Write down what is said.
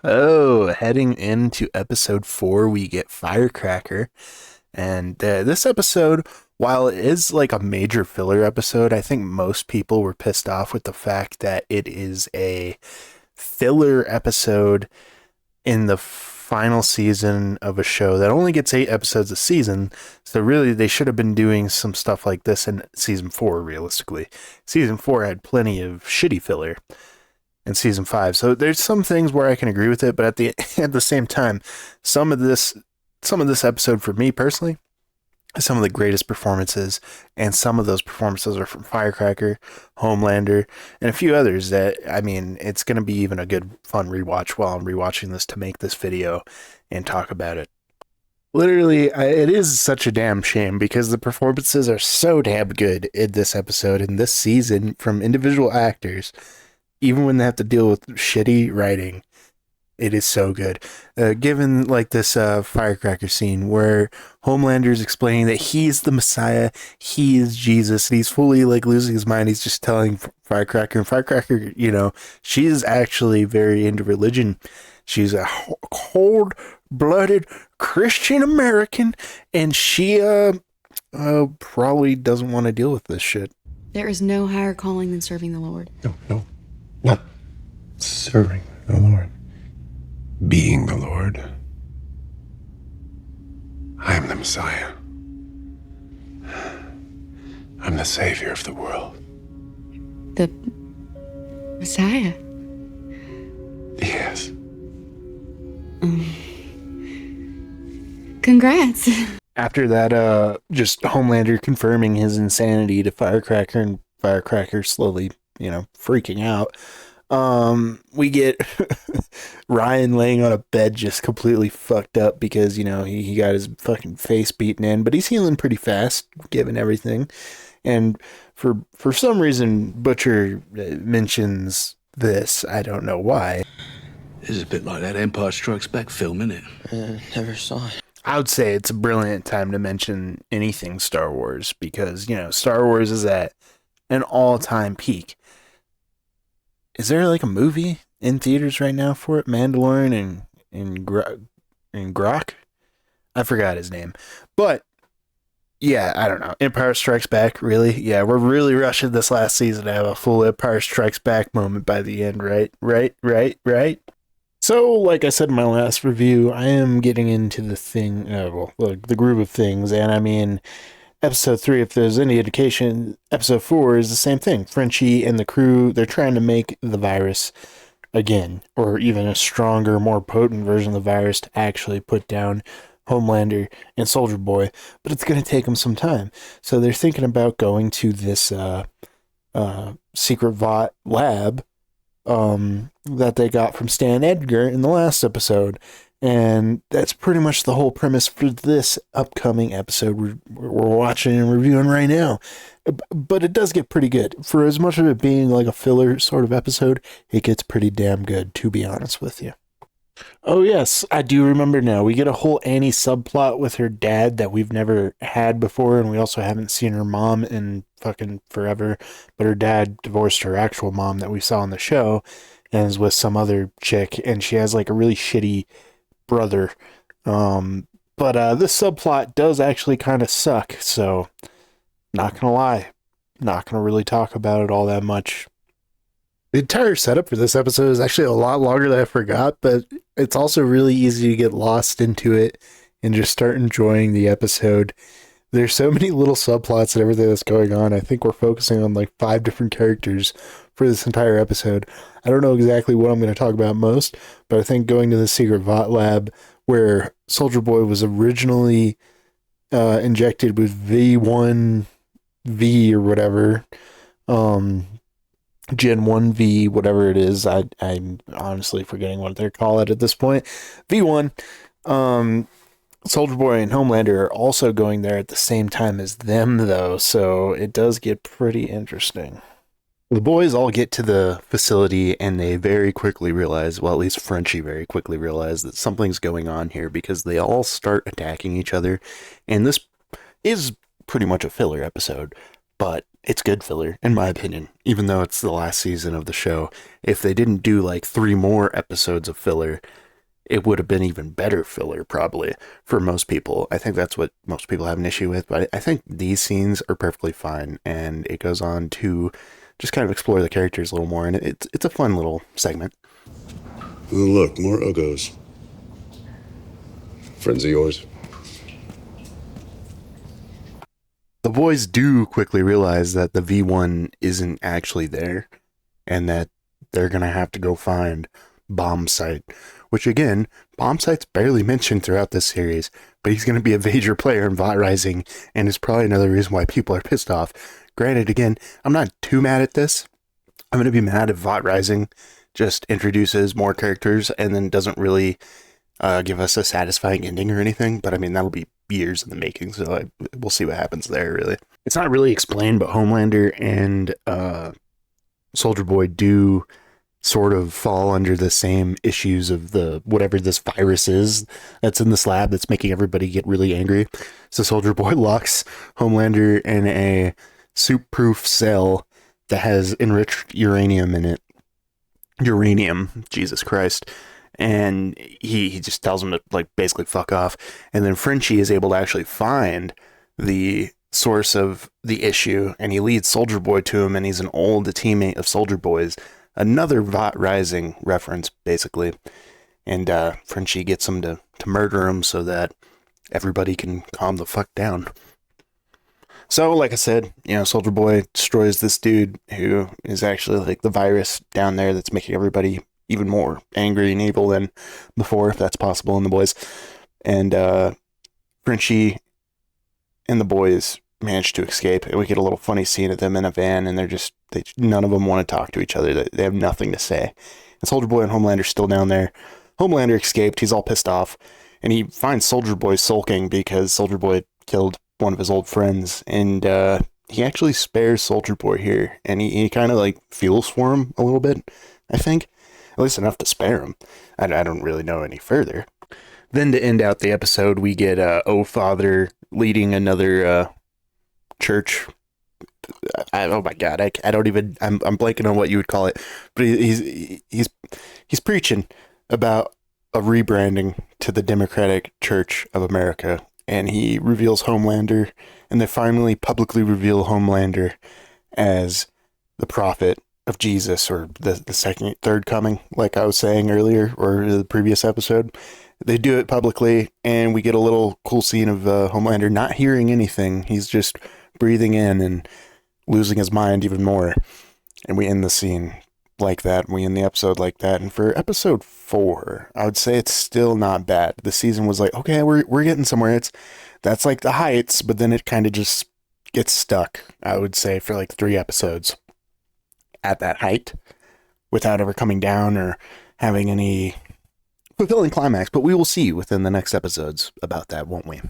Heading into episode 4, we get Firecracker. And this episode, while it is like a major filler episode, I think most people were pissed off with the fact that it is a filler episode in the final season of a show that only gets 8 episodes a season. So really, they should have been doing some stuff like this in season 4, realistically. Season 4 had plenty of shitty filler in season 5. So there's some things where I can agree with it, but at the same time, some of this episode for me personally is some of the greatest performances, and some of those performances are from Firecracker, Homelander, and a few others that, I mean, it's going to be even a good fun rewatch while I'm rewatching this to make this video and talk about it. Literally, it is such a damn shame because the performances are so damn good in this episode and this season from individual actors, even when they have to deal with shitty writing. It is so good. Given like this Firecracker scene where Homelander is explaining that he's the Messiah, he is Jesus, and he's fully like losing his mind. He's just telling Firecracker, and Firecracker, she is actually very into religion. She's a cold-blooded Christian American, and she probably doesn't want to deal with this shit. There is no higher calling than serving the Lord. No, not serving the Lord. Being the Lord. I am the Messiah. I'm the Savior of the world. The Messiah? Yes. Congrats. After that, just Homelander confirming his insanity to Firecracker, and Firecracker slowly, freaking out. We get Ryan laying on a bed just completely fucked up because, he got his fucking face beaten in, but he's healing pretty fast given everything. And for some reason, Butcher mentions this. I don't know why. This is a bit like that Empire Strikes Back film, isn't it? Never saw it. I would say it's a brilliant time to mention anything Star Wars because, Star Wars is at an all-time peak. Is there like a movie in theaters right now for it? Mandalorian and Grok? I forgot his name. But, yeah, I don't know. Empire Strikes Back, really? Yeah, we're really rushing this last season to have a full Empire Strikes Back moment by the end, right? Right? So, like I said in my last review, I am getting into the groove of things, and I mean, episode 3, if there's any indication, episode 4 is the same thing. Frenchie and the crew, they're trying to make the virus again, or even a stronger, more potent version of the virus to actually put down Homelander and Soldier Boy, but it's going to take them some time. So they're thinking about going to this secret Vought lab that they got from Stan Edgar in the last episode. And that's pretty much the whole premise for this upcoming episode we're watching and reviewing right now. But it does get pretty good. For as much of it being like a filler sort of episode, it gets pretty damn good, to be honest with you. Oh yes, I do remember now. We get a whole Annie subplot with her dad that we've never had before, and we also haven't seen her mom in fucking forever. But her dad divorced her actual mom that we saw on the show and is with some other chick, and she has like a really shitty brother. But this subplot does actually kind of suck, so not gonna lie, not gonna really talk about it all that much. The entire setup for this episode is actually a lot longer than I forgot, but it's also really easy to get lost into it and just start enjoying the episode. There's so many little subplots and everything that's going on. I think we're focusing on like 5 different characters for this entire episode. I don't know exactly what I'm going to talk about most, but I think going to the secret Vought lab where Soldier Boy was originally injected with V1V or whatever, Gen 1V, whatever it is. I'm honestly forgetting what they're called at this point. V1. Soldier Boy and Homelander are also going there at the same time as them, though, so it does get pretty interesting. The boys all get to the facility, and they very quickly realize, well, at least Frenchie very quickly realized that something's going on here because they all start attacking each other, and this is pretty much a filler episode, but it's good filler, in my opinion, even though it's the last season of the show. If they didn't do like 3 more episodes of filler, it would have been even better filler, probably, for most people. I think that's what most people have an issue with, but I think these scenes are perfectly fine, and it goes on to just kind of explore the characters a little more, and it's a fun little segment. Oh, look, more Uggos. Friends of yours? The boys do quickly realize that the V1 isn't actually there, and that they're going to have to go find Bombsight, which again, Bombsight's barely mentioned throughout this series, but he's going to be a major player in VOT Rising, and is probably another reason why people are pissed off. Granted, again, I'm not too mad at this. I'm going to be mad if VOT Rising just introduces more characters and then doesn't really give us a satisfying ending or anything, but I mean, that'll be years in the making, so we'll see what happens there, really. It's not really explained, but Homelander and Soldier Boy do sort of fall under the same issues of the whatever this virus is that's in this lab that's making everybody get really angry. So Soldier Boy locks Homelander in a soup-proof cell that has enriched uranium in it. Uranium, Jesus Christ. And he just tells him to, like, basically fuck off. And then Frenchie is able to actually find the source of the issue, and he leads Soldier Boy to him, and he's an old teammate of Soldier Boy's. Another VOT Rising reference, basically. And Frenchie gets him to murder him so that everybody can calm the fuck down. So, like I said, Soldier Boy destroys this dude who is actually like the virus down there that's making everybody even more angry and evil than before, if that's possible in the boys. And Frenchie and the boys manage to escape, and we get a little funny scene of them in a van, and none of them want to talk to each other. They have nothing to say. And Soldier Boy and Homelander still down there. Homelander escaped. He's all pissed off, and he finds Soldier Boy sulking because Soldier Boy killed one of his old friends, and he actually spares Soldier Boy here, and he kind of like feels for him a little bit, I think. At least enough to spare him. I don't really know any further. Then to end out the episode, we get O Father leading another church. Oh my god, I don't even. I'm blanking on what you would call it, but he's preaching about a rebranding to the Democratic Church of America, and he reveals Homelander, and they finally publicly reveal Homelander as the prophet of Jesus, or the third coming, like I was saying earlier, or the previous episode. They do it publicly, and we get a little cool scene of Homelander not hearing anything. He's just breathing in and losing his mind even more. And we end the scene like that. We end the episode like that. And for episode 4, I would say it's still not bad. The season was like, okay, we're getting somewhere. That's like the heights, but then it kind of just gets stuck, I would say, for like 3 episodes at that height without ever coming down or having any fulfilling climax. But we will see within the next episodes about that, won't we?